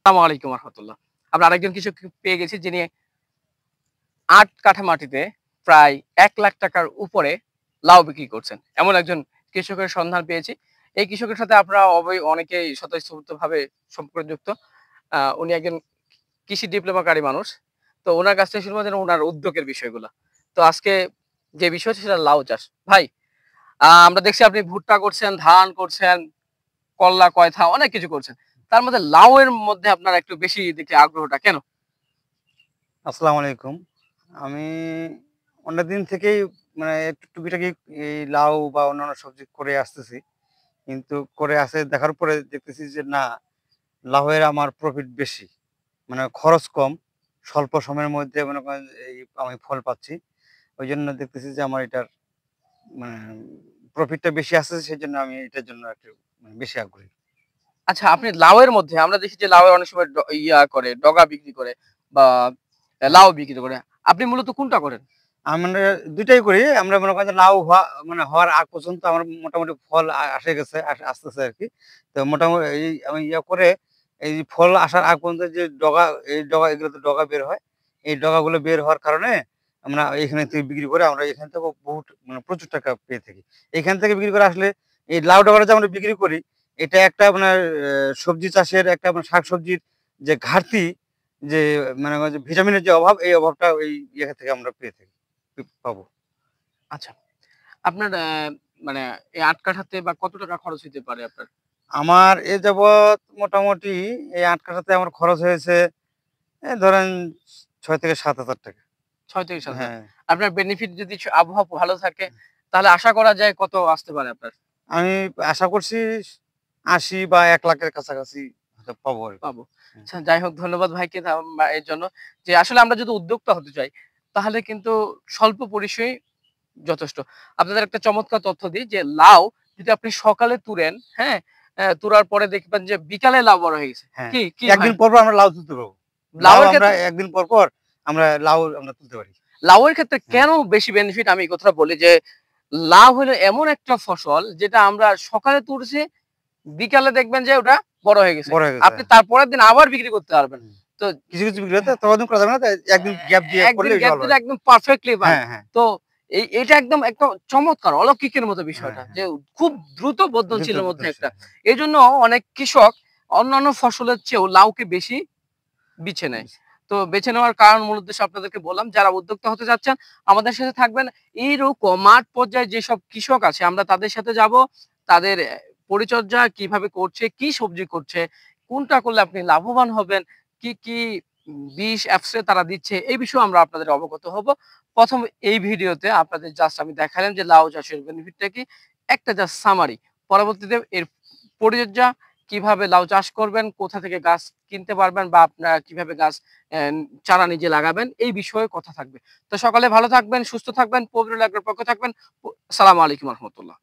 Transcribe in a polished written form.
আসসালামু আলাইকুম রহমতুল্লাহ। আমরা আরেকজন কৃষক পেয়ে গেছি যিনি ৮ কাঠা মাটিতে প্রায় ১,০০,০০০ টাকার উপরে লাউ বিক্রি করছেন। এমন একজন কৃষকের সন্ধান পেয়েছি। এই কৃষকের সাথে আপনারা অনেকেই স্বতঃস্ফূর্তভাবে সম্পর্কযুক্ত। উনি একজন কৃষি ডিপ্লোমাকারী মানুষ। তো উনার কাছ থেকে শুনবো যেন উনার উদ্যোগের বিষয়গুলা। তো আজকে যে বিষয়টা সেটা লাউ চাষ। ভাই, আমরা দেখছি আপনি ভুট্টা করছেন, ধান করছেন, করলা, কয়থা অনেক কিছু করছেন। তার মধ্যে লাউ এর মধ্যে আপনার একটু বেশি দেখি আগ্রহটা কেন? আসসালামু আলাইকুম। আমি অনেকদিন থেকেই একটু টুকিটাকি এই লাউ বা অন্যান্য সবজি করে আসতেছি। কিন্তু করে আসে দেখার পরে দেখতেছি যে না, লাউয়ের আমার প্রফিট বেশি। খরচ কম। স্বল্প সময়ের মধ্যে মনে করেন আমি ফল পাচ্ছি। ওইজন্য দেখতেছি যে আমার এটার মানে প্রফিটটা বেশি আসতেছে, সেজন্য আমি এটার জন্য একটু বেশি আগ্রহী। আচ্ছা, আপনি লাউয়ের মধ্যে আমরা দেখি যে লাউয়ের অনেক সময় করে, ডগা বিক্রি করে বা লাউ বিক্রি করে। আপনি মূলত কোনটা করেন? আমরা ২ টাই করি। আমরা মনে করেন যে লাউ হওয়ার আগ পর্যন্ত আমার মোটামুটি ফল আসে গেছে, আসতেছে আরকি। তো মোটামুটি আমি করে এই ফল আসার আগ পর্যন্ত যে এগুলোতে ডগা বের হয়। এই ডগাগুলো বের হওয়ার কারণে আমরা এখানে থেকে বিক্রি করে আমরা এখান থেকেও প্রচুর টাকা পেয়ে থাকি। এখান থেকে বিক্রি করে আসলে এই লাউ ডগাটা যে আমরা বিক্রি করি, এটা একটা আপনার সবজি চাষের একটা শাকসবজির যে ঘাটতি, যে করেন যে ভিটামিনের যে অভাব, এই অভাবটা এই ইয়ে থেকে আমরা পেয়ে থাকি। পাবো। আচ্ছা, আপনার মানে এই ৮ কাঠাতে বা কত টাকা খরচ হইতে পারে আপনার? আমার এ যাবৎ মোটামুটি এই ৮ কাঠাতে আমার খরচ হয়েছে ধরেন ৬ থেকে ৭,০০০ টাকা। ৬ থেকে ৭,০০০। হ্যাঁ। আপনার বেনিফিট যদি আবহাওয়া ভালো থাকে তাহলে আশা করা যায় কত আসতে পারে আপনার? আমি আশা করছি ৮০ বা ১,০০,০০০ এর কাছাকাছি হয়তো পাবো আরকি। পাবো। হুম। আচ্ছা, যাই হোক ধন্যবাদ ভাইকে এর জন্য যে আসলে আমরা যদি উদ্যোক্তা হতে চাই তাহলে কিন্তু স্বল্প পরিসরেই যথেষ্ট। আপনাদের একটা চমৎকার তথ্য দিই যে লাউ যদি আপনি সকালে তুলেন, হ্যাঁ? তুলার পরে দেখবেন যে বিকালে লাউ বড় হয়ে গেছে। হ্যাঁ। কি একদিন ভাই? পর, পর আমরা লাউ তুলতে পারবো। লাউ লাউয়ের আমরা ক্ষেত্রে একদিন পর, পর আমরা তুলতে পারি। লাউয়ের ক্ষেত্রে হ্যাঁ। কেন বেশি বেনিফিট আমি এই কথাটা বলি যে লাউ হলো এমন একটা ফসল যেটা আমরা সকালে তুলছি, বিকালে দেখবেন যে ওটা বড় হয়ে গেছে। বড় হয়ে গেছে। আপনি তারপরের দিন আবার বিক্রি করতে পারবেন। হুম। তো কিছু, কিছু বিক্রি হতে ততদিন করা যাবে না। তাই একদিন গ্যাপ দিয়ে করলে একদিন বেশি গ্যাপ ভালো দিলে হয়। একদম পারফেক্টলি পান। হ্যাঁ, হ্যাঁ। তো এটা একদম একটা চমৎকার অলৌকিকের মতো হ্যাঁ, বিষয়টা হ্যাঁ। যে খুব দ্রুত দ্রুত বর্ধনশীলের মধ্যে বর্ধনশীল। একটা। হ্যাঁ। এজন্য অনেক কৃষক অন্যান্য ফসলের চেয়েও লাউকে বেশি বেছে নেয়। তো বেছে নেওয়ার কারণ মূল উদ্দেশ্য আপনাদেরকে বললাম। যারা উদ্যোক্তা হতে যাচ্ছেন আমাদের সাথে থাকবেন। এইরকম মাঠ পর্যায়ে যেসব কৃষক আছে আমরা তাদের সাথে যাব। তাদের পরিচর্যা কিভাবে করছে, কি সবজি করছে, কোনটা করলে আপনি লাভবান হবেন, কি বিষ স্প্রে তারা দিচ্ছে এই বিষয়ে আমরা আপনাদের অবগত হব। ১ম এই ভিডিওতে আপনাদের জাস্ট আমি দেখালাম যে লাউ চাষের বেনিফিটটা কি? একটা জাস্ট সামারি। পরবর্তীতে এর পরিচর্যা কিভাবে লাউ চাষ করবেন, কোথা থেকে গাছ কিনতে পারবেন বা আপনারা কিভাবে গাছ অ্যা চারা নিজে লাগাবেন এই বিষয়ে কথা থাকবে। তো সকলে ভালো থাকবেন, সুস্থ থাকবেন, পবিত্র লাগবের পক্ষে থাকবেন। আসসালামু আলাইকুম রহমতুল্লাহ।